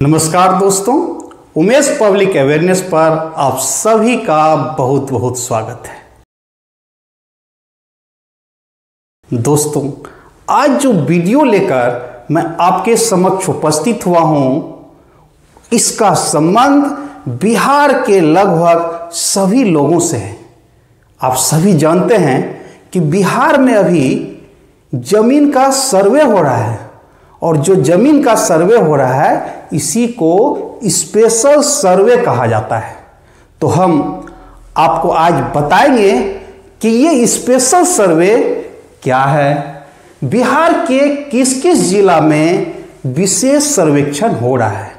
नमस्कार दोस्तों, Umesh public awareness पर आप सभी का बहुत बहुत स्वागत है। दोस्तों, आज जो वीडियो लेकर मैं आपके समक्ष उपस्थित हुआ हूं, इसका संबंध बिहार के लगभग सभी लोगों से है। आप सभी जानते हैं कि बिहार में अभी जमीन का सर्वे हो रहा है और जो जमीन का सर्वे हो रहा है इसी को स्पेशल सर्वे कहा जाता है। तो हम आपको आज बताएंगे कि ये स्पेशल सर्वे क्या है, बिहार के किस किस जिला में विशेष सर्वेक्षण हो रहा है।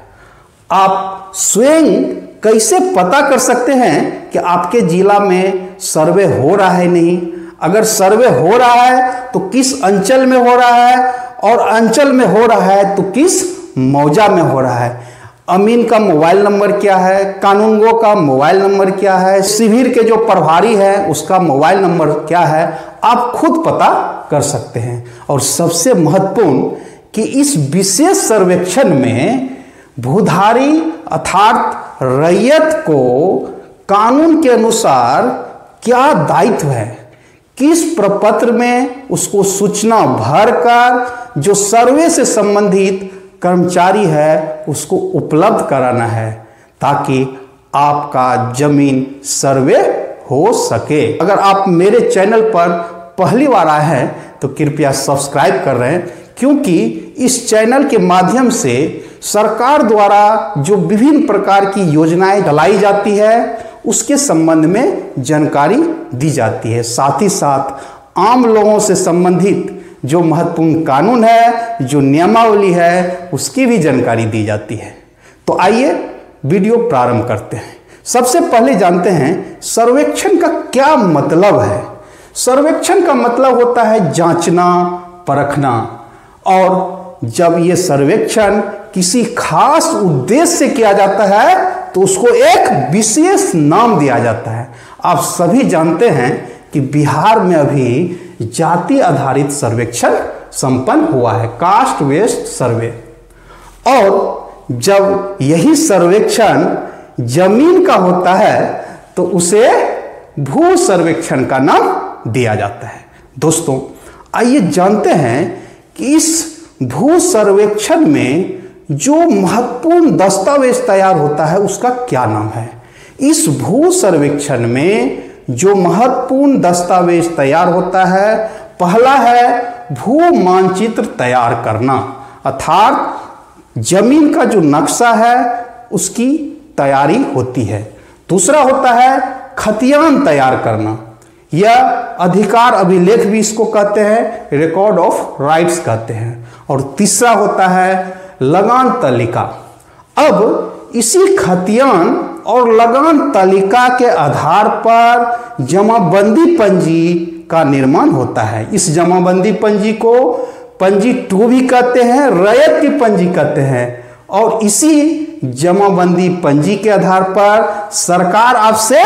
आप स्वयं कैसे पता कर सकते हैं कि आपके जिला में सर्वे हो रहा है नहीं। अगर सर्वे हो रहा है तो किस अंचल में हो रहा है, और अंचल में हो रहा है तो किस मौजा में हो रहा है। अमीन का मोबाइल नंबर क्या है, कानूनगो का मोबाइल नंबर क्या है, शिविर के जो प्रभारी है उसका मोबाइल नंबर क्या है, आप खुद पता कर सकते हैं। और सबसे महत्वपूर्ण कि इस विशेष सर्वेक्षण में भूधारी अर्थात रैयत को कानून के अनुसार क्या दायित्व है, किस प्रपत्र में उसको सूचना भरकर जो सर्वे से संबंधित कर्मचारी है उसको उपलब्ध कराना है, ताकि आपका जमीन सर्वे हो सके। अगर आप मेरे चैनल पर पहली बार आए हैं तो कृपया सब्सक्राइब कर रहे हैं, क्योंकि इस चैनल के माध्यम से सरकार द्वारा जो विभिन्न प्रकार की योजनाएं चलाई जाती है उसके संबंध में जानकारी दी जाती है। साथ ही साथ आम लोगों से संबंधित जो महत्वपूर्ण कानून है, जो नियमावली है, उसकी भी जानकारी दी जाती है। तो आइए वीडियो प्रारंभ करते हैं। सबसे पहले जानते हैं सर्वेक्षण का क्या मतलब है। सर्वेक्षण का मतलब होता है जांचना, परखना, और जब ये सर्वेक्षण किसी खास उद्देश्य से किया जाता है तो उसको एक विशेष नाम दिया जाता है। आप सभी जानते हैं कि बिहार में अभी जाति आधारित सर्वेक्षण संपन्न हुआ है, कास्ट बेस्ड सर्वे। और जब यही सर्वेक्षण जमीन का होता है तो उसे भू सर्वेक्षण का नाम दिया जाता है। दोस्तों, आइए जानते हैं कि इस भू सर्वेक्षण में जो महत्वपूर्ण दस्तावेज तैयार होता है उसका क्या नाम है। इस भू सर्वेक्षण में जो महत्वपूर्ण दस्तावेज तैयार होता है, पहला है भू मानचित्र तैयार करना, अर्थात जमीन का जो नक्शा है उसकी तैयारी होती है। दूसरा होता है खतियान तैयार करना, यह अधिकार अभिलेख भी इसको कहते हैं, रिकॉर्ड ऑफ राइट्स कहते हैं। और तीसरा होता है लगान तालिका। अब इसी खतियान और लगान तालिका के आधार पर जमाबंदी पंजी का निर्माण होता है। इस जमाबंदी पंजी को पंजी 2 भी कहते हैं, रैयत की पंजी कहते हैं। और इसी जमाबंदी पंजी के आधार पर सरकार आपसे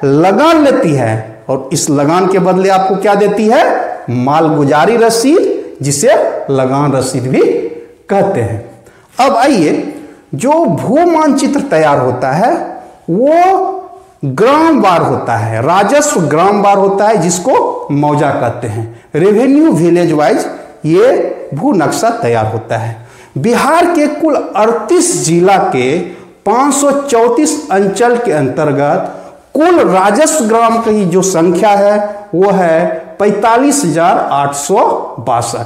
लगान लेती है, और इस लगान के बदले आपको क्या देती है, मालगुजारी रसीद, जिसे लगान रसीद भी कहते हैं। अब आइए, जो भू मानचित्र तैयार होता है वो ग्रामवार होता है, राजस्व ग्रामवार होता है, जिसको मौजा कहते हैं। रेवेन्यू विलेज वाइज ये भू नक्शा तैयार होता है। बिहार के कुल 38 जिला के 534 अंचल के अंतर्गत कुल राजस्व ग्राम की जो संख्या है वो है 45,862।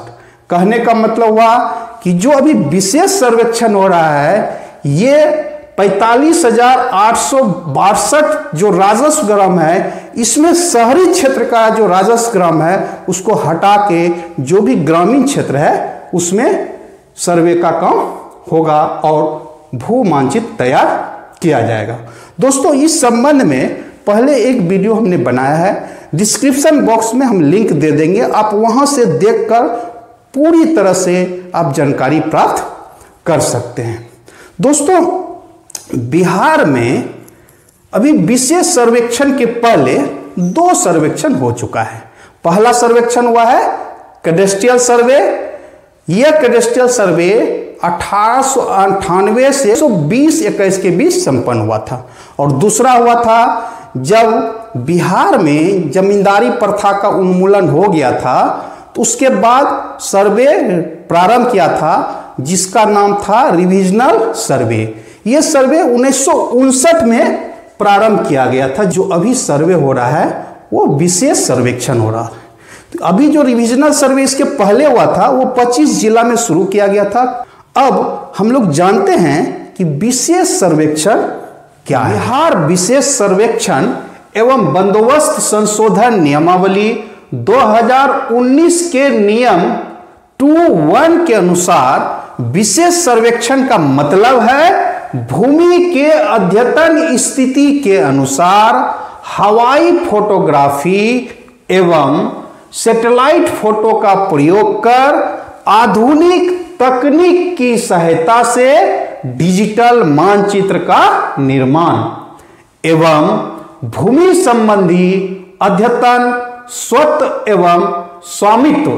कहने का मतलब हुआ कि जो अभी विशेष सर्वेक्षण हो रहा है ये 45,862 जो राजस्व ग्राम है, इसमें शहरी क्षेत्र का जो राजस्व ग्राम है उसको हटा के जो भी ग्रामीण क्षेत्र है उसमें सर्वे का काम होगा और भू मानचित्र तैयार किया जाएगा। दोस्तों, इस संबंध में पहले एक वीडियो हमने बनाया है, डिस्क्रिप्शन बॉक्स में हम लिंक दे देंगे, आप वहां से देखकर पूरी तरह से आप जानकारी प्राप्त कर सकते हैं। दोस्तों, बिहार में अभी विशेष सर्वेक्षण के पहले 2 सर्वेक्षण हो चुका है। पहला सर्वेक्षण हुआ है कैडेस्ट्रियल सर्वे। यह कैडेस्ट्रियल सर्वे 1898 से 1921 के बीच संपन्न हुआ था। और दूसरा हुआ था जब बिहार में जमींदारी प्रथा का उन्मूलन हो गया था, तो उसके बाद सर्वे प्रारंभ किया था जिसका नाम था रिविजनल सर्वे। ये सर्वे 1959 में प्रारंभ किया गया था। जो अभी सर्वे हो रहा है वो विशेष सर्वेक्षण हो रहा है। तो अभी जो रिविजनल सर्वे इसके पहले हुआ था वो 25 जिला में शुरू किया गया था। अब हम लोग जानते हैं कि विशेष सर्वेक्षण क्या है। बिहार विशेष सर्वेक्षण एवं बंदोबस्त संशोधन नियमावली 2019 के नियम 2(1) के अनुसार विशेष सर्वेक्षण का मतलब है भूमि के अद्यतन स्थिति के अनुसार हवाई फोटोग्राफी एवं सैटेलाइट फोटो का प्रयोग कर आधुनिक तकनीक की सहायता से डिजिटल मानचित्र का निर्माण एवं भूमि संबंधी अद्यतन स्वत्व एवं स्वामित्व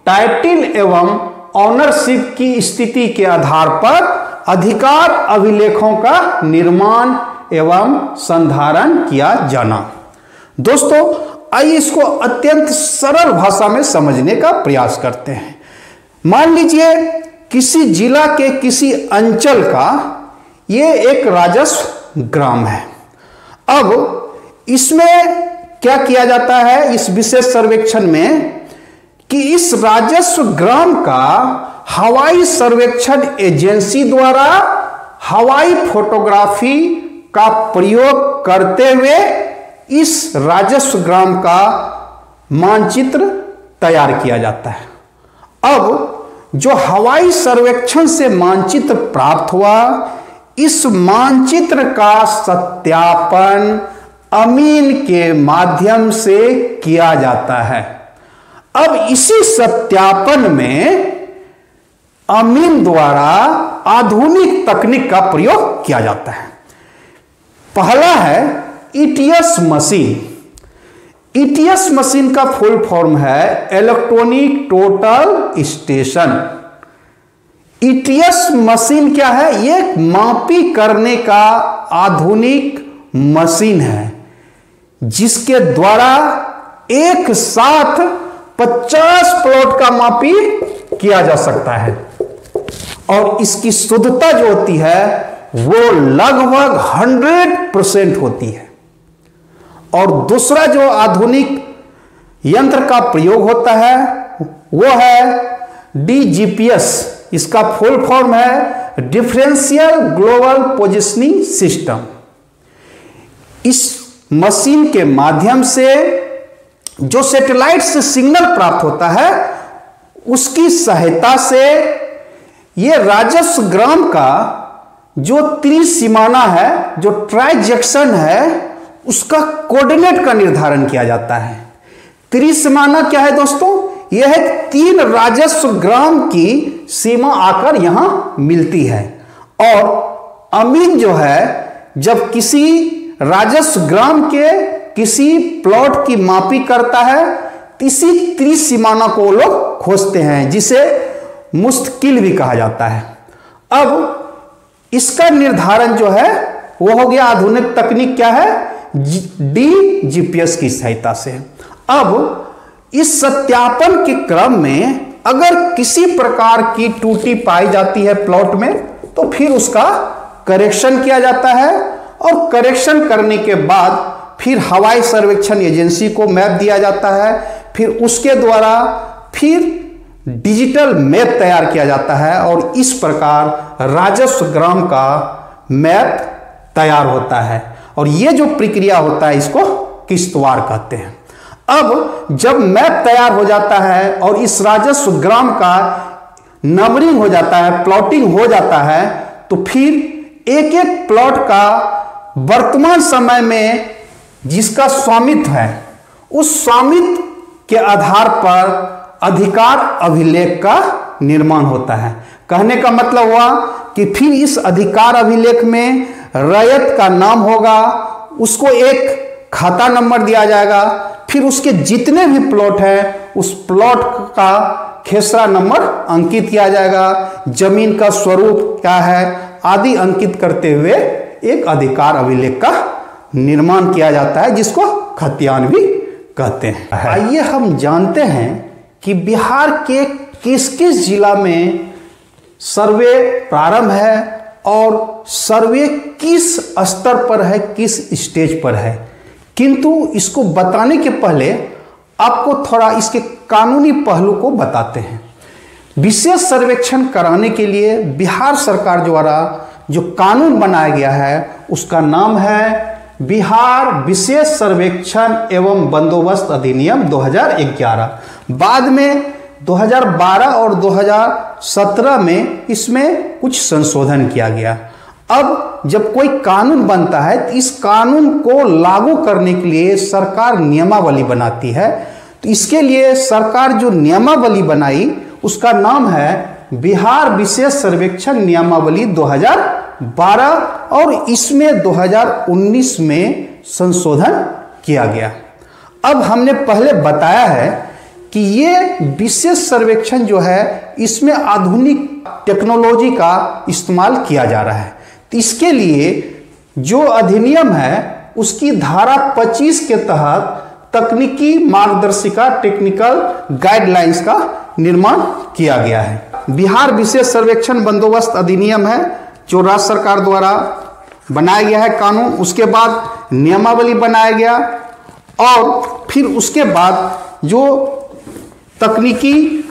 टाइटल एवं ऑनरशिप की स्थिति के आधार पर अधिकार अभिलेखों का निर्माण एवं संधारण किया जाना। दोस्तों, आइए इसको अत्यंत सरल भाषा में समझने का प्रयास करते हैं। मान लीजिए किसी जिला के किसी अंचल का ये एक राजस्व ग्राम है। अब इसमें क्या किया जाता है इस विशेष सर्वेक्षण में कि इस राजस्व ग्राम का हवाई सर्वेक्षण एजेंसी द्वारा हवाई फोटोग्राफी का प्रयोग करते हुए इस राजस्व ग्राम का मानचित्र तैयार किया जाता है। अब जो हवाई सर्वेक्षण से मानचित्र प्राप्त हुआ, इस मानचित्र का सत्यापन अमीन के माध्यम से किया जाता है। अब इसी सत्यापन में अमीन द्वारा आधुनिक तकनीक का प्रयोग किया जाता है। पहला है ईटीएस मशीन। ईटीएस मशीन का फुल फॉर्म है electronic total station. ETS machine क्या है? ये मापी करने का आधुनिक मशीन है जिसके द्वारा एक साथ 50 प्लॉट का मापी किया जा सकता है और इसकी शुद्धता जो होती है वो लगभग 100% होती है। और दूसरा जो आधुनिक यंत्र का प्रयोग होता है वो है डीजीपीएस। इसका फुल फॉर्म है डिफरेंशियल ग्लोबल पोजिशनिंग सिस्टम। इस मशीन के माध्यम से जो सैटेलाइट से सिग्नल प्राप्त होता है उसकी सहायता से ये राजस्व ग्राम का जो त्रिसीमाना है, जो ट्राइजेक्शन है, उसका कोऑर्डिनेट का निर्धारण किया जाता है। त्रिसीमाना क्या है दोस्तों? यह है 3 राजस्व ग्राम की सीमा आकर यहां मिलती है। और अमीन जो है जब किसी राजस्व ग्राम के किसी प्लॉट की मापी करता है तो इसी त्रिसीमाना को लोग खोजते हैं जिसे मुस्तकिल भी कहा जाता है। अब इसका निर्धारण जो है वो हो गया आधुनिक तकनीक क्या है? डीजीपीएस की सहायता से। अब इस सत्यापन के क्रम में अगर किसी प्रकार की त्रुटि पाई जाती है प्लॉट में तो फिर उसका करेक्शन किया जाता है और करेक्शन करने के बाद फिर हवाई सर्वेक्षण एजेंसी को मैप दिया जाता है। फिर उसके द्वारा फिर डिजिटल मैप तैयार किया जाता है और इस प्रकार राजस्व ग्राम का मैप तैयार होता है। और यह जो प्रक्रिया होता है इसको किश्तवाड़ कहते हैं। अब जब मैप तैयार हो जाता है और इस राजस्व ग्राम का नंबरिंग हो जाता है, प्लॉटिंग हो जाता है, तो फिर एक एक प्लॉट का वर्तमान समय में जिसका स्वामित्व है उस स्वामित्व के आधार पर अधिकार अभिलेख का निर्माण होता है। कहने का मतलब हुआ कि फिर इस अधिकार अभिलेख में रैयत का नाम होगा, उसको एक खाता नंबर दिया जाएगा, फिर उसके जितने भी प्लॉट हैं उस प्लॉट का खेसरा नंबर अंकित किया जाएगा, जमीन का स्वरूप क्या है आदि अंकित करते हुए एक अधिकार अभिलेख का निर्माण किया जाता है, जिसको खतियान भी कहते हैं। आइए हम जानते हैं कि बिहार के किस किस जिला में सर्वे प्रारंभ है और सर्वे किस स्तर पर है, किस स्टेज पर है। किंतु इसको बताने के पहले आपको थोड़ा इसके कानूनी पहलू को बताते हैं। विशेष सर्वेक्षण कराने के लिए बिहार सरकार द्वारा जो कानून बनाया गया है उसका नाम है बिहार विशेष सर्वेक्षण एवं बंदोबस्त अधिनियम 2011। बाद में 2012 और 2017 में इसमें कुछ संशोधन किया गया। अब जब कोई कानून बनता है तो इस कानून को लागू करने के लिए सरकार नियमावली बनाती है। तो इसके लिए सरकार जो नियमावली बनाई उसका नाम है बिहार विशेष सर्वेक्षण नियमावली 2012 और इसमें 2019 में संशोधन किया गया। अब हमने पहले बताया है कि ये विशेष सर्वेक्षण जो है इसमें आधुनिक टेक्नोलॉजी का इस्तेमाल किया जा रहा है। तो इसके लिए जो अधिनियम है उसकी धारा 25 के तहत तकनीकी मार्गदर्शिका टेक्निकल गाइडलाइंस का निर्माण किया गया है। बिहार विशेष सर्वेक्षण बंदोबस्त अधिनियम है जो राज्य सरकार द्वारा बनाया गया है कानून। उसके बाद नियमावली बनाया गया और फिर उसके बाद जो तकनीकी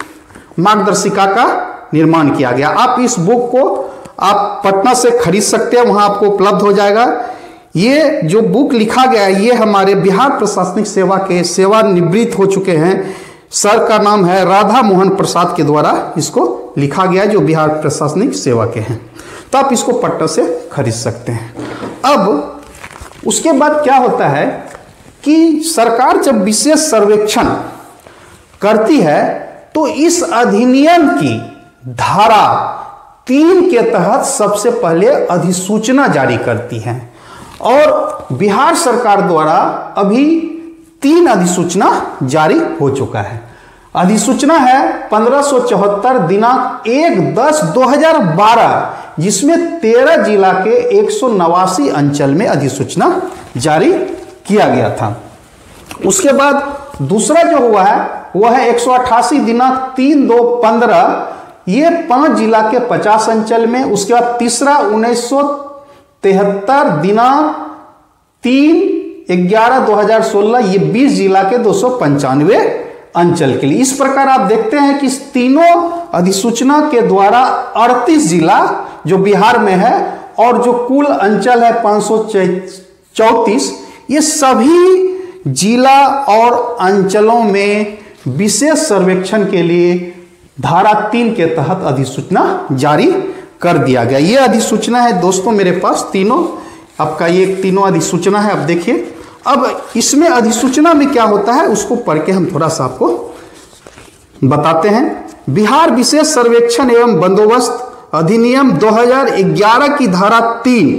मार्गदर्शिका का निर्माण किया गया। आप इस बुक को आप पटना से खरीद सकते हैं, वहां आपको उपलब्ध हो जाएगा। ये जो बुक लिखा गया है ये हमारे बिहार प्रशासनिक सेवा के सेवानिवृत्त हो चुके हैं सर का नाम है राधा मोहन प्रसाद के द्वारा इसको लिखा गया जो बिहार प्रशासनिक सेवा के हैं। तो आप इसको पटना से खरीद सकते हैं। अब उसके बाद क्या होता है कि सरकार जब विशेष सर्वेक्षण करती है तो इस अधिनियम की धारा 3 के तहत सबसे पहले अधिसूचना जारी करती है और बिहार सरकार द्वारा अभी 3 अधिसूचना जारी हो चुका है। अधिसूचना है 1574 दिनांक 1/10/2012 जिसमें 13 जिला के 189 अंचल में अधिसूचना जारी किया गया था। उसके बाद दूसरा जो हुआ है वह है 188 दिनांक 3/2/15 ये 5 जिला के 50 अंचल में। उसके बाद तीसरा 1973 दिनांक 3/11/2016 ये 20 जिला के 295 अंचल के लिए। इस प्रकार आप देखते हैं कि इस तीनों अधिसूचना के द्वारा 38 जिला जो बिहार में है और जो कुल अंचल है 534 ये सभी जिला और अंचलों में विशेष सर्वेक्षण के लिए धारा 3 के तहत अधिसूचना जारी कर दिया गया। ये अधिसूचना है दोस्तों मेरे पास तीनों, आपका ये तीनों अधिसूचना है। अब देखिए अब इसमें अधिसूचना में क्या होता है उसको पढ़ के हम थोड़ा सा आपको बताते हैं। बिहार विशेष सर्वेक्षण एवं बंदोबस्त अधिनियम 2011 की धारा 3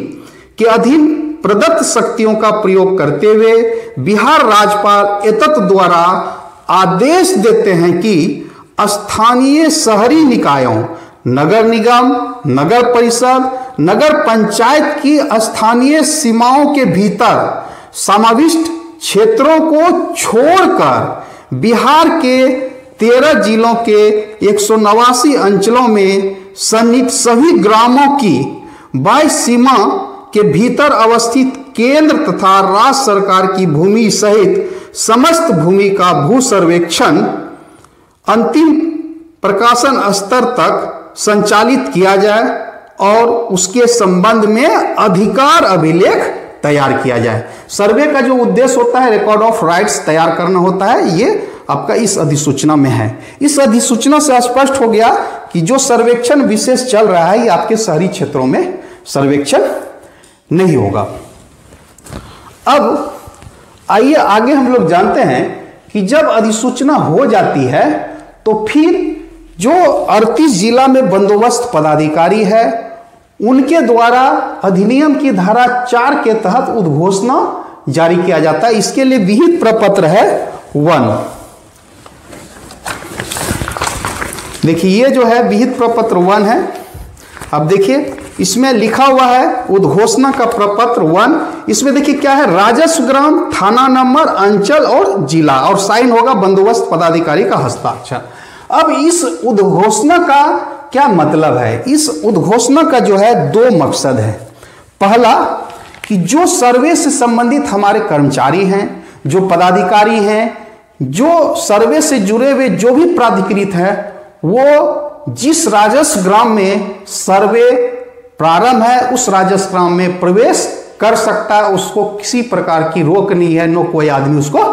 के अधीन प्रदत्त शक्तियों का प्रयोग करते हुए बिहार राज्यपाल एतत् द्वारा आदेश देते हैं कि स्थानीय शहरी निकायों, नगर निगम, नगर परिषद, नगर पंचायत की स्थानीय सीमाओं के भीतर समाविष्ट क्षेत्रों को छोड़कर बिहार के 13 जिलों के 189 अंचलों में सन्निहित सभी ग्रामों की वायु सीमा के भीतर अवस्थित केंद्र तथा राज्य सरकार की भूमि सहित समस्त भूमि का भू सर्वेक्षण अंतिम प्रकाशन स्तर तक संचालित किया जाए और उसके संबंध में अधिकार अभिलेख तैयार किया जाए। सर्वे का जो उद्देश्य होता है रिकॉर्ड ऑफ राइट्स तैयार करना होता है, ये आपका इस अधिसूचना में है। इस अधिसूचना से स्पष्ट हो गया कि जो सर्वेक्षण विशेष चल रहा है ये आपके शहरी क्षेत्रों में सर्वेक्षण नहीं होगा। अब आइए आगे हम लोग जानते हैं कि जब अधिसूचना हो जाती है तो फिर जो 38 जिला में बंदोबस्त पदाधिकारी है उनके द्वारा अधिनियम की धारा 4 के तहत उद्घोषणा जारी किया जाता है। इसके लिए विहित प्रपत्र है 1। देखिए ये जो है विहित प्रपत्र 1 है। अब देखिए इसमें लिखा हुआ है उद्घोषणा का प्रपत्र 1। इसमें देखिए क्या है, राजस्व ग्राम, थाना नंबर, अंचल और जिला, और साइन होगा बंदोबस्त पदाधिकारी का हस्ताक्षर। अब इस उद्घोषणा का क्या मतलब है? इस उद्घोषणा का जो है 2 मकसद है। पहला कि जो सर्वे से संबंधित हमारे कर्मचारी हैं, जो पदाधिकारी हैं, जो सर्वे से जुड़े हुए जो भी प्राधिकृत है, वो जिस राजस्व ग्राम में सर्वे प्रारंभ है उस राजस्व ग्राम में प्रवेश कर सकता है। उसको किसी प्रकार की रोक नहीं है, न कोई आदमी उसको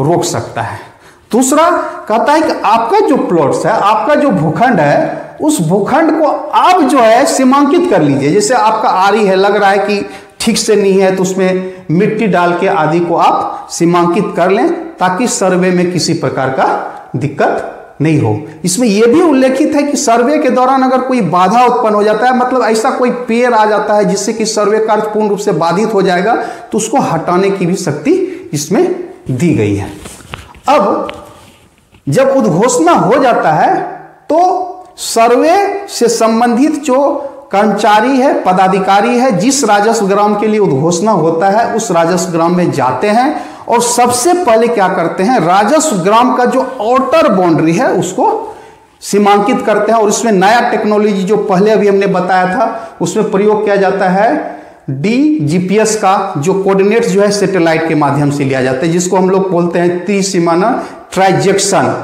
रोक सकता है। दूसरा कहता है कि आपका जो प्लॉट्स है, आपका जो भूखंड है, उस भूखंड को आप जो है सीमांकित कर लीजिए। जैसे आपका आरी है, लग रहा है कि ठीक से नहीं है, तो उसमें मिट्टी डाल के आदि को आप सीमांकित कर लें, ताकि सर्वे में किसी प्रकार का दिक्कत नहीं हो। इसमें यह भी उल्लेखित है कि सर्वे के दौरान अगर कोई बाधा उत्पन्न हो जाता है, मतलब ऐसा कोई पेड़ आ जाता है जिससे कि सर्वे कार्य पूर्ण रूप से बाधित हो जाएगा, तो उसको हटाने की भी शक्ति इसमें दी गई है। अब जब उद्घोषणा हो जाता है तो सर्वे से संबंधित जो कर्मचारी है, पदाधिकारी है, जिस राजस्व ग्राम के लिए उद्घोषणा होता है उस राजस्व ग्राम में जाते हैं और सबसे पहले क्या करते हैं, राजस्व ग्राम का जो आउटर बाउंड्री है उसको सीमांकित करते हैं। और इसमें नया टेक्नोलॉजी जो पहले अभी हमने बताया था उसमें प्रयोग किया जाता है DGPS का, जो कोऑर्डिनेट्स जो है सैटेलाइट के माध्यम से लिया जाता है, जिसको हम लोग बोलते हैं त्रिसीमाना ट्रांजैक्शन।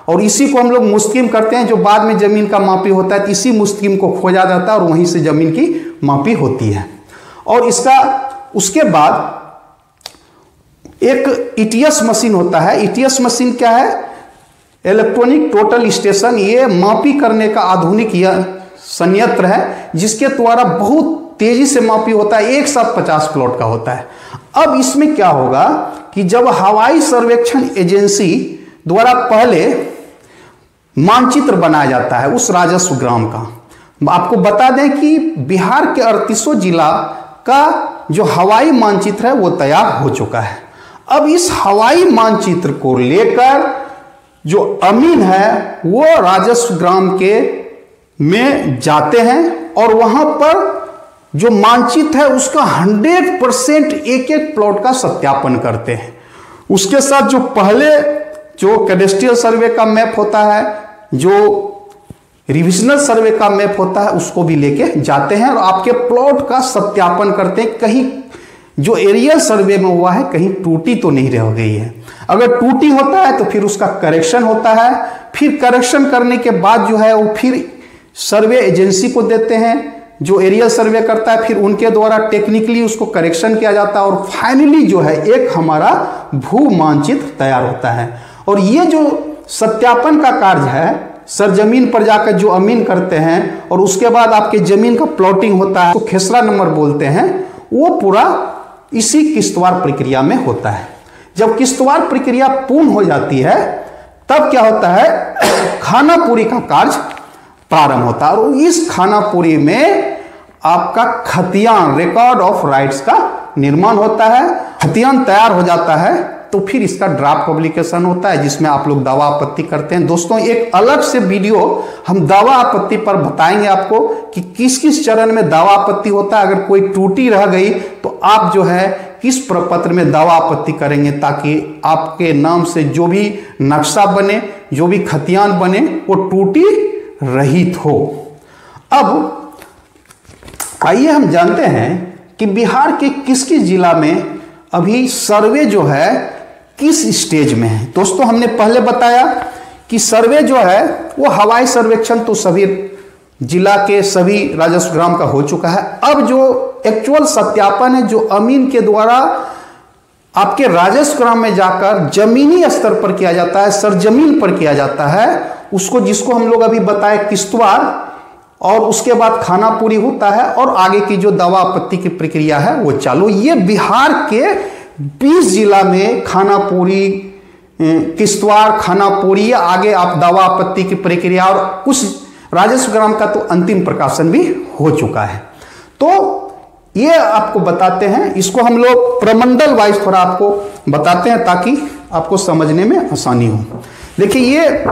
और इसी को हम लोग मुस्तकिम करते हैं, जो बाद में जमीन का मापी होता है, इसी मुस्तकिम को खोजा जाता है और वहीं से जमीन की मापी होती है। और इसका उसके बाद एक ETS मशीन होता है। ETS मशीन क्या है? Electronic total station. ये मापी करने का आधुनिक यह संयंत्र है, जिसके द्वारा बहुत तेजी से मापी होता है, एक साथ 50 प्लॉट का होता है। अब इसमें क्या होगा कि जब हवाई सर्वेक्षण एजेंसी द्वारा पहले मानचित्र बनाया जाता है उस राजस्व ग्राम का, आपको बता दें कि बिहार के 38 जिला का जो हवाई मानचित्र है वो तैयार हो चुका है। अब इस हवाई मानचित्र को लेकर जो अमीन है वो राजस्व ग्राम के में जाते हैं और वहां पर जो मानचित्र है उसका 100% एक एक प्लॉट का सत्यापन करते हैं। उसके साथ जो पहले जो कैडेस्ट्रियल सर्वे का मैप होता है, जो रिविजनल सर्वे का मैप होता है, उसको भी लेके जाते हैं और आपके प्लॉट का सत्यापन करते हैं, कहीं जो एरियल सर्वे में हुआ है कहीं त्रुटि तो नहीं रह गई है। अगर त्रुटि होता है तो फिर उसका करेक्शन होता है। फिर करेक्शन करने के बाद जो है वो फिर सर्वे एजेंसी को देते हैं, जो एरियल सर्वे करता है, फिर उनके द्वारा टेक्निकली उसको करेक्शन किया जाता है और फाइनली जो है एक हमारा भू मानचित्र तैयार होता है। और ये जो सत्यापन का कार्य है सरजमीन पर जाकर जो अमीन करते हैं और उसके बाद आपके जमीन का प्लॉटिंग होता है, तो खेसरा नंबर बोलते हैं, वो पूरा इसी किस्तवार प्रक्रिया में होता है। जब किस्तवार प्रक्रिया पूर्ण हो जाती है तब क्या होता है, खानापुरी का कार्य प्रारंभ होता है। और इस खानापुरी में आपका खतियान, रिकॉर्ड ऑफ राइट्स का निर्माण होता है। खतियान तैयार हो जाता है तो फिर इसका ड्राफ्ट पब्लिकेशन होता है, जिसमें आप लोग दावा आपत्ति करते हैं। दोस्तों एक अलग से वीडियो हम दावा आपत्ति पर बताएंगे आपको कि किस किस चरण में दावा आपत्ति होता है। अगर कोई त्रुटि रह गई तो आप जो है किस प्रपत्र में दावा आपत्ति करेंगे, ताकि आपके नाम से जो भी नक्शा बने, जो भी खतियान बने, वो त्रुटि रहित हो। अब आइए हम जानते हैं कि बिहार के किस किस जिला में अभी सर्वे जो है किस स्टेज में है। दोस्तों हमने पहले बताया कि सर्वे जो है वो हवाई सर्वेक्षण तो सभी जिला के सभी राजस्व ग्राम का हो चुका है। अब जो एक्चुअल सत्यापन है, जो अमीन के द्वारा आपके राजस्व ग्राम में जाकर जमीनी स्तर पर किया जाता है, सरजमीन पर किया जाता है, उसको जिसको हम लोग अभी बताए किस्तवार, और उसके बाद खानापुरी होता है और आगे की जो दावा आपत्ति की प्रक्रिया है वो चालू। ये बिहार के 20 जिला में खानापुरी, किस्तवार, खानापुरी, आगे आप दावा आपत्ति की प्रक्रिया और कुछ राजस्व ग्राम का तो अंतिम प्रकाशन भी हो चुका है। तो ये आपको बताते हैं, इसको हम लोग प्रमंडल वाइज थोड़ा आपको बताते हैं ताकि आपको समझने में आसानी हो। देखिए ये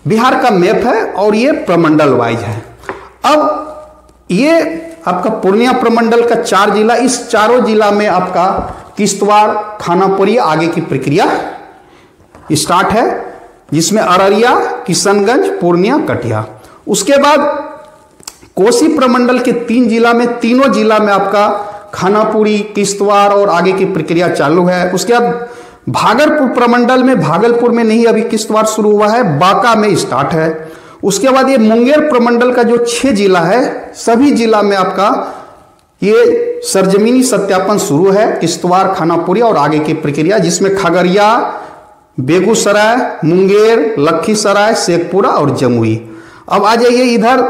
बिहार का मैप है और ये प्रमंडल वाइज है। अब ये आपका पूर्णिया प्रमंडल का 4 जिला, इस चारों जिला में आपका किश्तवाड़, खानापुरी आगे की प्रक्रिया स्टार्ट है, जिसमें अररिया, किशनगंज, पूर्णिया, कटिहार। उसके बाद कोसी प्रमंडल के 3 जिला में, तीनों जिला में आपका खानापुरी, किश्तवाड़ और आगे की प्रक्रिया चालू है। उसके बाद भागलपुर प्रमंडल में, भागलपुर में नहीं अभी किश्तवाड़ शुरू हुआ है, बांका में स्टार्ट है। उसके बाद ये मुंगेर प्रमंडल का जो 6 जिला है, सभी जिला में आपका ये सरजमीनी सत्यापन शुरू है, किश्तवाड़, खानापुरी और आगे की प्रक्रिया, जिसमें खगड़िया, बेगूसराय, मुंगेर, लखीसराय, शेखपुरा और जमुई। अब आ जाइए इधर,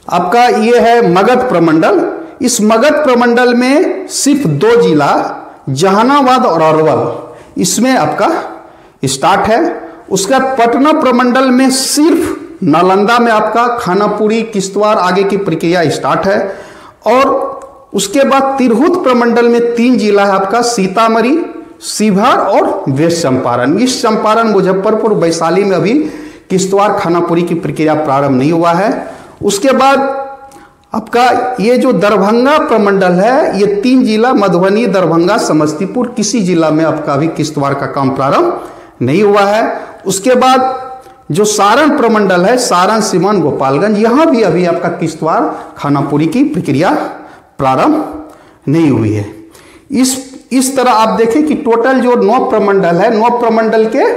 आपका ये है मगध प्रमंडल। इस मगध प्रमंडल में सिर्फ 2 जिला, जहानाबाद और अरवल, इसमें आपका स्टार्ट है। उसका पटना प्रमंडल में सिर्फ नालंदा में आपका खानापुरी, किश्तवाड़ आगे की प्रक्रिया स्टार्ट है। और उसके बाद तिरहुत प्रमंडल में 3 जिला है आपका, सीतामढ़ी, शिवहर और वेस्ट चंपारण। ईस्ट चंपारण, मुजफ्फरपुर, वैशाली में अभी किश्तवाड़, खानापुरी की प्रक्रिया प्रारंभ नहीं हुआ है। उसके बाद आपका ये जो दरभंगा प्रमंडल है, ये 3 जिला मधुबनी, दरभंगा, समस्तीपुर, किसी जिला में आपका अभी किश्तवाड़ का काम प्रारंभ नहीं हुआ है। उसके बाद जो सारण प्रमंडल है, सारण, सीवान, गोपालगंज, यहां भी अभी आपका किश्तवाड़, खानापुरी की प्रक्रिया प्रारंभ नहीं हुई है। इस तरह आप देखें कि टोटल जो 9 प्रमंडल है, 9 प्रमंडल के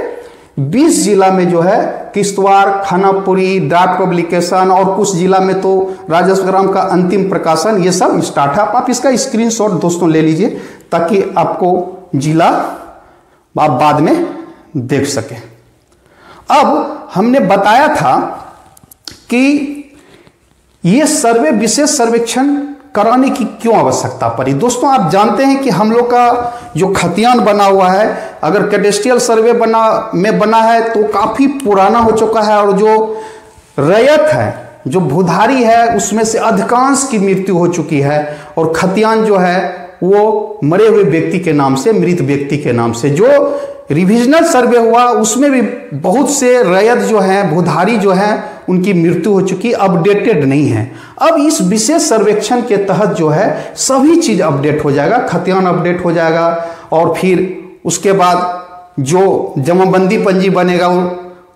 20 जिला में जो है किश्तवाड़, खानापुरी, ड्राफ्ट पब्लिकेशन और कुछ जिला में तो राजस्व ग्राम का अंतिम प्रकाशन, ये सब स्टार्ट है। आप इसका स्क्रीनशॉट दोस्तों ले लीजिए ताकि आपको जिला आप बाद में देख सकें। अब हमने बताया था कि ये सर्वे, विशेष सर्वेक्षण कराने की क्यों आवश्यकता पड़ी। दोस्तों आप जानते हैं कि हम लोग का जो खतियान बना हुआ है, अगर कैडेस्ट्रियल सर्वे बना है तो काफ़ी पुराना हो चुका है, और जो रैयत है, जो भूधारी है, उसमें से अधिकांश की मृत्यु हो चुकी है, और खतियान जो है वो मरे हुए व्यक्ति के नाम से, मृत व्यक्ति के नाम से। जो रिविजनल सर्वे हुआ उसमें भी बहुत से रैयत जो हैं, भूधारी जो हैं, उनकी मृत्यु हो चुकी, अपडेटेड नहीं है। अब इस विशेष सर्वेक्षण के तहत जो है सभी चीज अपडेट हो जाएगा, खतियान अपडेट हो जाएगा, और फिर उसके बाद जो जमाबंदी पंजी बनेगा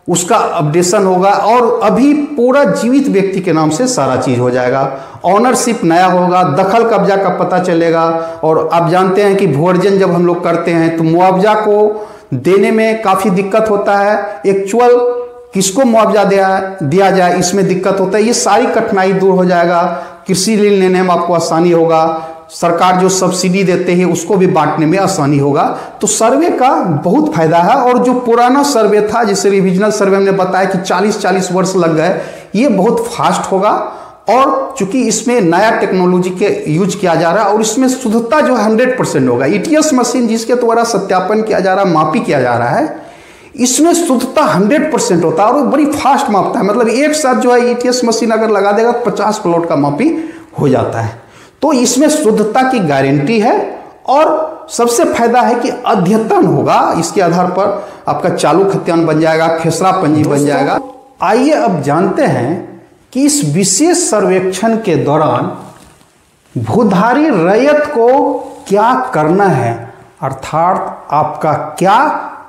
उसका अपडेशन होगा, और अभी पूरा जीवित व्यक्ति के नाम से सारा चीज हो जाएगा। ऑनरशिप नया होगा, दखल कब्जा का पता चलेगा। और आप जानते हैं कि भू अर्जन जब हम लोग करते हैं तो मुआवजा को देने में काफ़ी दिक्कत होता है, एक्चुअल किसको मुआवजा दिया जाए इसमें दिक्कत होता है। ये सारी कठिनाई दूर हो जाएगा, कृषि ऋण लेने में आपको आसानी होगा, सरकार जो सब्सिडी देते हैं उसको भी बांटने में आसानी होगा। तो सर्वे का बहुत फायदा है। और जो पुराना सर्वे था, जिसे रिविजनल सर्वे हमने बताया कि 40-40 वर्ष लग गए, ये बहुत फास्ट होगा। और चूंकि इसमें नया टेक्नोलॉजी के यूज किया जा रहा है, और इसमें शुद्धता जो 100% होगा। ETS मशीन जिसके द्वारा सत्यापन किया जा रहा है, मापी किया जा रहा है, इसमें शुद्धता 100% होता है, और वो बड़ी फास्ट मापता है। मतलब एक साथ जो है ETS मशीन अगर लगा देगा 50 प्लॉट का मापी हो जाता है। तो इसमें शुद्धता की गारंटी है। और सबसे फायदा है कि अद्यतन होगा, इसके आधार पर आपका चालू खतियान बन जाएगा, खेसरा पंजी बन जाएगा। आइए अब जानते हैं कि इस विशेष सर्वेक्षण के दौरान भूधारी रैयत को क्या करना है, अर्थात आपका क्या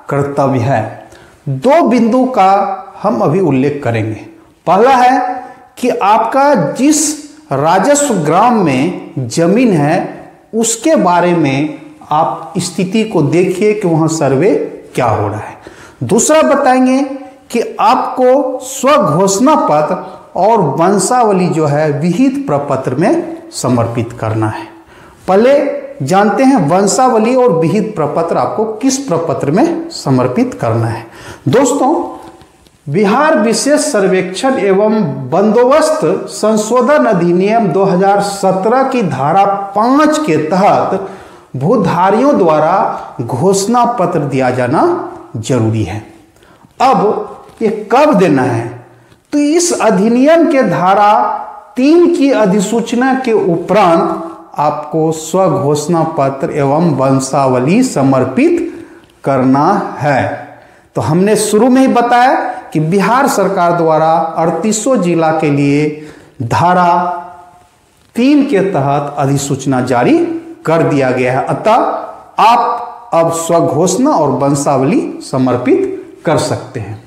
कर्तव्य है। 2 बिंदु का हम अभी उल्लेख करेंगे। पहला है कि आपका जिस राजस्व ग्राम में जमीन है उसके बारे में आप स्थिति को देखिए कि वहां सर्वे क्या हो रहा है। दूसरा बताएंगे कि आपको स्वघोषणा पत्र और वंशावली जो है विहित प्रपत्र में समर्पित करना है। पहले जानते हैं वंशावली और विहित प्रपत्र आपको किस प्रपत्र में समर्पित करना है। दोस्तों, बिहार विशेष सर्वेक्षण एवं बंदोबस्त संशोधन अधिनियम 2017 की धारा 5 के तहत भूधारियों द्वारा घोषणा पत्र दिया जाना जरूरी है। अब ये कब देना है, तो इस अधिनियम के धारा 3 की अधिसूचना के उपरांत आपको स्वघोषणा पत्र एवं वंशावली समर्पित करना है। तो हमने शुरू में ही बताया कि बिहार सरकार द्वारा 3800 जिला के लिए धारा 3 के तहत अधिसूचना जारी कर दिया गया है। अतः आप अब स्वघोषणा और वंशावली समर्पित कर सकते हैं।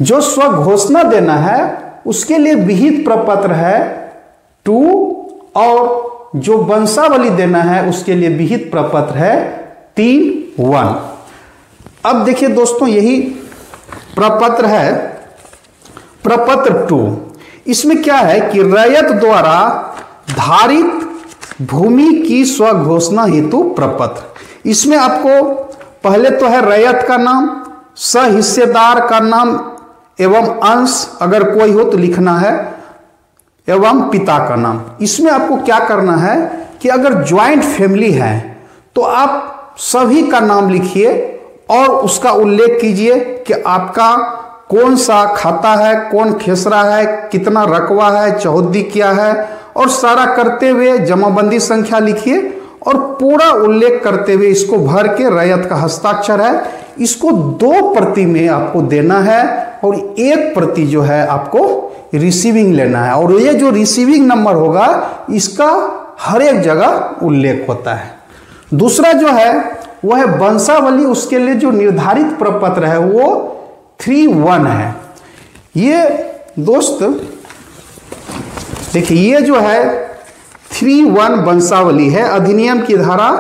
जो स्वघोषणा देना है उसके लिए विहित प्रपत्र है 2 और जो वंशावली देना है उसके लिए विहित प्रपत्र है 3(1). अब देखिए दोस्तों, यही प्रपत्र है प्रपत्र 2। इसमें क्या है कि रैयत द्वारा धारित भूमि की स्वघोषणा हेतु प्रपत्र। इसमें आपको पहले तो है रैयत का नाम, सहिस्सेदार का नाम एवं अंश अगर कोई हो तो लिखना है, एवं पिता का नाम। इसमें आपको क्या करना है कि अगर ज्वाइंट फैमिली है तो आप सभी का नाम लिखिए और उसका उल्लेख कीजिए कि आपका कौन सा खाता है, कौन खेसरा है, कितना रकबा है, चौहद्दी क्या है, और सारा करते हुए जमाबंदी संख्या लिखिए और पूरा उल्लेख करते हुए इसको भर के रैयत का हस्ताक्षर है, इसको 2 प्रति में आपको देना है और 1 प्रति जो है आपको रिसीविंग लेना है। और ये जो रिसीविंग नंबर होगा इसका हर एक जगह उल्लेख होता है। दूसरा जो है वह है वंशावली। उसके लिए जो निर्धारित प्रपत्र है वो 3(1) है। ये दोस्त देखिए, ये जो है 3(1) वंशावली है अधिनियम की धारा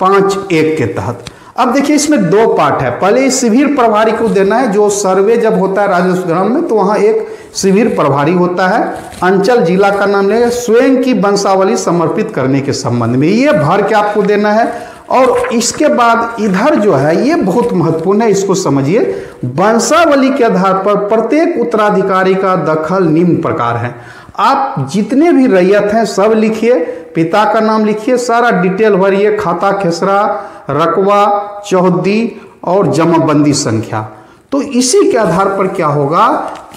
5(1) के तहत। अब देखिए इसमें 2 पार्ट है। पहले शिविर प्रभारी को देना है। जो सर्वे जब होता है राजस्व ग्राम में तो वहां एक शिविर प्रभारी होता है। अंचल जिला का नाम लेगा, स्वयं की वंशावली समर्पित करने के संबंध में ये भर के आपको देना है। और इसके बाद इधर जो है ये बहुत महत्वपूर्ण है, इसको समझिए। वंशावली के आधार पर प्रत्येक उत्तराधिकारी का दखल निम्न प्रकार है। आप जितने भी रैयत हैं सब लिखिए, पिता का नाम लिखिए, सारा डिटेल भरिए, खाता खेसरा, रकबा, चौहद्दी और जमाबंदी संख्या। तो इसी के आधार पर क्या होगा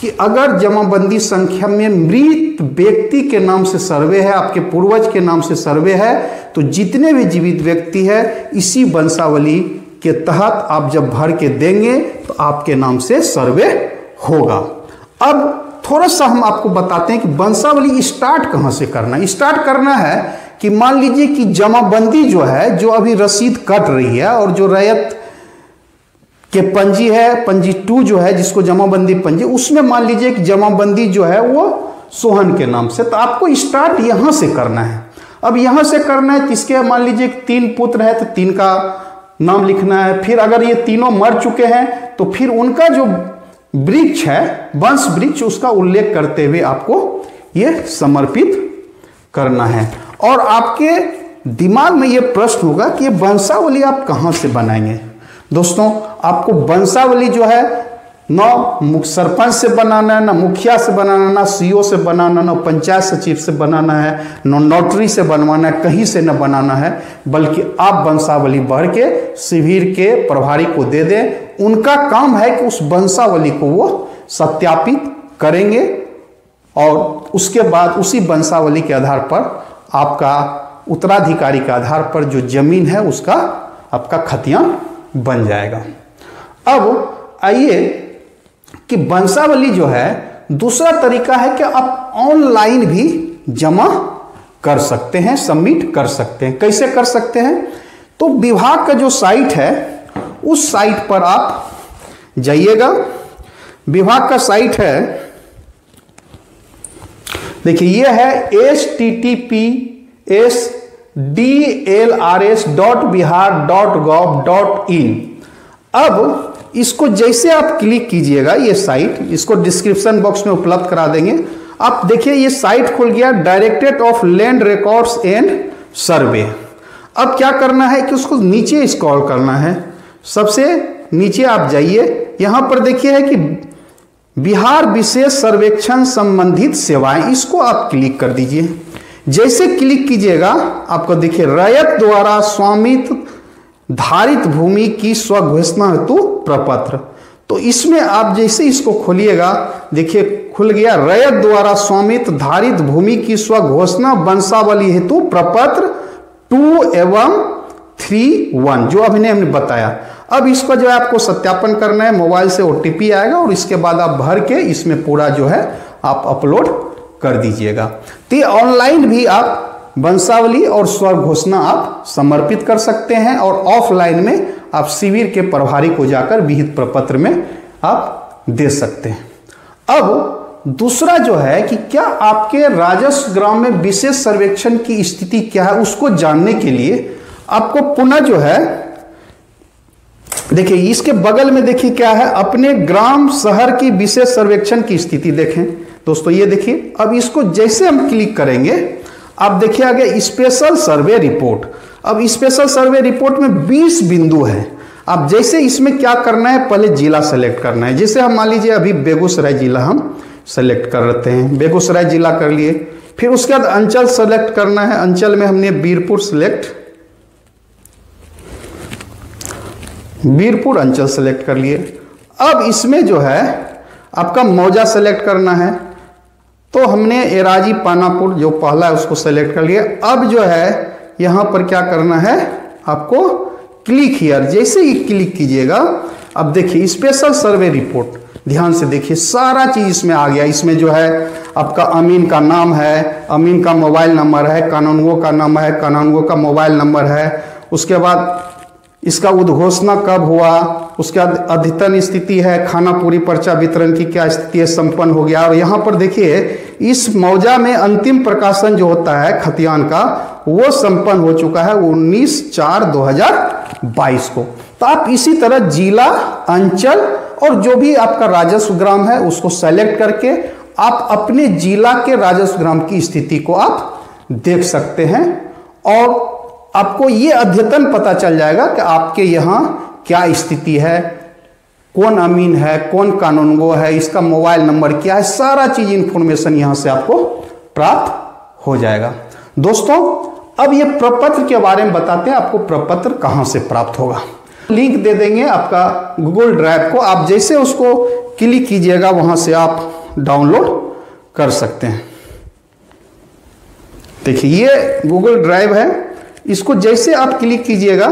कि अगर जमाबंदी संख्या में मृत व्यक्ति के नाम से सर्वे है, आपके पूर्वज के नाम से सर्वे है, तो जितने भी जीवित व्यक्ति है इसी वंशावली के तहत आप जब भर के देंगे तो आपके नाम से सर्वे होगा। अब थोड़ा सा हम आपको बताते हैं कि वंशावली स्टार्ट कहाँ से करना है। स्टार्ट करना है कि मान लीजिए कि जमाबंदी जो है, जो अभी रसीद कट रही है और जो रैयत के पंजी है, पंजी 2 जो है जिसको जमाबंदी पंजी, उसमें मान लीजिए कि जमाबंदी जो है वो सोहन के नाम से, तो आपको स्टार्ट यहां से करना है। अब यहां से करना है किसके, मान लीजिए कि 3 पुत्र है तो 3 का नाम लिखना है। फिर अगर ये तीनों मर चुके हैं तो फिर उनका जो वृक्ष है, वंश वृक्ष, उसका उल्लेख करते हुए आपको ये समर्पित करना है। और आपके दिमाग में ये प्रश्न होगा कि ये वंशावली आप कहां से बनाएंगे। दोस्तों, आपको वंशावली जो है न सरपंच से बनाना है, ना मुखिया से बनाना, ना सीओ से बनाना, ना पंचायत सचिव से बनाना है, न नोटरी से बनवाना है, कहीं से न बनाना है, बल्कि आप वंशावली भर के शिविर के प्रभारी को दे दें। उनका काम है कि उस वंशावली को वो सत्यापित करेंगे और उसके बाद उसी वंशावली के आधार पर आपका उत्तराधिकारी के आधार पर जो जमीन है उसका आपका खतियान बन जाएगा। अब आइए कि वंशावली जो है, दूसरा तरीका है कि आप ऑनलाइन भी जमा कर सकते हैं, सबमिट कर सकते हैं। कैसे कर सकते हैं, तो विभाग का जो साइट है उस साइट पर आप जाइएगा। विभाग का साइट है, देखिए ये है https://dlrs.bihar.gov.in। अब इसको जैसे आप क्लिक कीजिएगा, ये साइट, इसको डिस्क्रिप्शन बॉक्स में उपलब्ध करा देंगे। आप देखिए ये साइट खुल गया, directorate of land records and सर्वे। अब क्या करना है कि उसको नीचे स्क्रॉल करना है। सबसे नीचे आप जाइए, यहां पर देखिए है कि बिहार विशेष सर्वेक्षण संबंधित सेवाएं, इसको आप क्लिक कर दीजिए। जैसे क्लिक कीजिएगा आपको देखिए रैयत द्वारा स्वामित्व धारित भूमि की स्वघोषणा हेतु प्रपत्र। तो इसमें आप जैसे इसको खोलिएगा, देखिए खुल गया रैयत द्वारा स्वामित्व धारित भूमि की स्वघोषणा वंशावली हेतु प्रपत्र 2 एवं 3(1) जो अभी हमने बताया। अब इसको जो है आपको सत्यापन करना है, मोबाइल से OTP आएगा और इसके बाद आप भर के इसमें पूरा जो है आप अपलोड कर दीजिएगा। तो ये ऑनलाइन भी आप वंशावली और स्वर घोषणा आप समर्पित कर सकते हैं और ऑफलाइन में आप शिविर के प्रभारी को जाकर विहित प्रपत्र में आप दे सकते हैं। अब दूसरा जो है कि क्या आपके राजस्व ग्राम में विशेष सर्वेक्षण की स्थिति क्या है, उसको जानने के लिए आपको पुनः जो है देखिए इसके बगल में देखिए क्या है, अपने ग्राम शहर की विशेष सर्वेक्षण की स्थिति देखें दोस्तों। ये देखिए अब इसको जैसे हम क्लिक करेंगे आप देखिए आगे स्पेशल सर्वे रिपोर्ट। अब स्पेशल सर्वे रिपोर्ट में 20 बिंदु है। अब जैसे इसमें क्या करना है, पहले जिला सेलेक्ट करना है। जैसे हम मान लीजिए अभी बेगूसराय जिला हम सेलेक्ट कर लेते हैं, बेगूसराय जिला कर लिए। फिर उसके बाद अंचल सेलेक्ट करना है, अंचल में हमने बीरपुर अंचल सेलेक्ट कर लिए। अब इसमें जो है आपका मौजा सेलेक्ट करना है, तो हमने एराजी पानापुर जो पहला है उसको सेलेक्ट कर लिया। अब जो है यहां पर क्या करना है आपको, क्लिक हियर। जैसे ही क्लिक कीजिएगा अब देखिए स्पेशल सर्वे रिपोर्ट, ध्यान से देखिए सारा चीज इसमें आ गया। इसमें जो है आपका अमीन का नाम है, अमीन का मोबाइल नंबर है, कानूनगो का नाम है, कानूनगो का मोबाइल नंबर है। उसके बाद इसका उद्घोषणा कब हुआ, उसके बाद अद्यतन स्थिति है, खाना पूरी पर्चा वितरण की क्या स्थिति है, संपन्न हो गया। और यहाँ पर देखिए इस मौजा में अंतिम प्रकाशन जो होता है खतियान का वो संपन्न हो चुका है 19/4/2022 को। तो आप इसी तरह जिला, अंचल और जो भी आपका राजस्व ग्राम है उसको सेलेक्ट करके आप अपने जिला के राजस्व ग्राम की स्थिति को आप देख सकते हैं और आपको ये अद्यतन पता चल जाएगा कि आपके यहाँ क्या स्थिति है, कौन अमीन है, कौन कानूनगो है, इसका मोबाइल नंबर क्या है, सारा चीज इंफॉर्मेशन यहाँ से आपको प्राप्त हो जाएगा। दोस्तों अब ये प्रपत्र के बारे में बताते हैं, आपको प्रपत्र कहाँ से प्राप्त होगा। लिंक दे देंगे आपका गूगल ड्राइव को, आप जैसे उसको क्लिक कीजिएगा वहां से आप डाउनलोड कर सकते हैं। देखिए ये गूगल ड्राइव है, इसको जैसे आप क्लिक कीजिएगा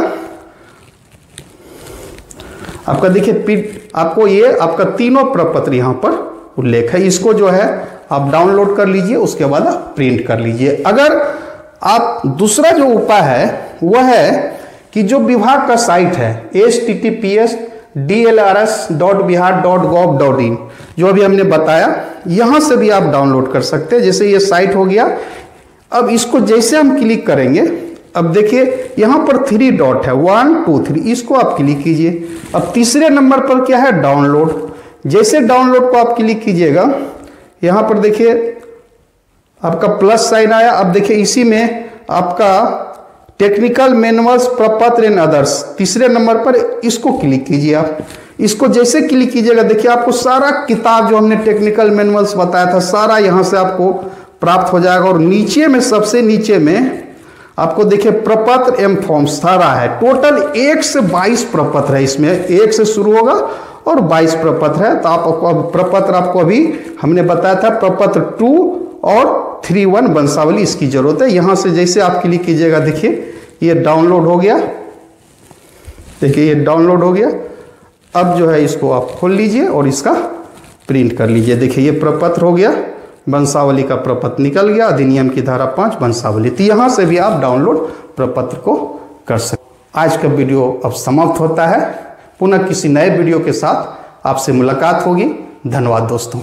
आपका देखिए आपको ये आपका तीनों प्रपत्र यहां पर उल्लेख है। इसको जो है आप डाउनलोड कर लीजिए, उसके बाद आप प्रिंट कर लीजिए। अगर आप दूसरा जो उपाय है वह है कि जो विभाग का साइट है https://dlrs.bihar.gov.in जो अभी हमने बताया, यहां से भी आप डाउनलोड कर सकते हैं। जैसे ये साइट हो गया, अब इसको जैसे हम क्लिक करेंगे अब देखिए यहां पर 3 डॉट है, 1 2 3, इसको आप क्लिक कीजिए। अब तीसरे नंबर पर क्या है, डाउनलोड। जैसे डाउनलोड को आप क्लिक कीजिएगा यहां पर देखिए आपका प्लस साइन आया। अब देखिए इसी में आपका टेक्निकल मैनुअल्स प्रपत्र एंड अदर्स, तीसरे नंबर पर इसको क्लिक कीजिए। आप इसको जैसे क्लिक कीजिएगा देखिए आपको सारा किताब जो हमने टेक्निकल मैनुअल्स बताया था सारा यहां से आपको प्राप्त हो जाएगा। और नीचे में सबसे नीचे में आपको देखिए प्रपत्र एवं फॉर्म सारा है। टोटल 1 से 22 प्रपत्र है, इसमें 1 से शुरू होगा और 22 प्रपत्र है। तो आपको प्रपत्र आपको अभी हमने बताया था प्रपत्र 2 और 3.1 वंशावली इसकी जरूरत है। यहां से जैसे आप क्लिक कीजिएगा देखिए ये डाउनलोड हो गया, देखिए ये डाउनलोड हो गया। अब जो है इसको आप खोल लीजिए और इसका प्रिंट कर लीजिए। देखिए ये प्रपत्र हो गया, वंशावली का प्रपत्र निकल गया, अधिनियम की धारा 5 वंशावली। तो यहां से भी आप डाउनलोड प्रपत्र को कर सकते। आज का वीडियो अब समाप्त होता है, पुनः किसी नए वीडियो के साथ आपसे मुलाकात होगी। धन्यवाद दोस्तों।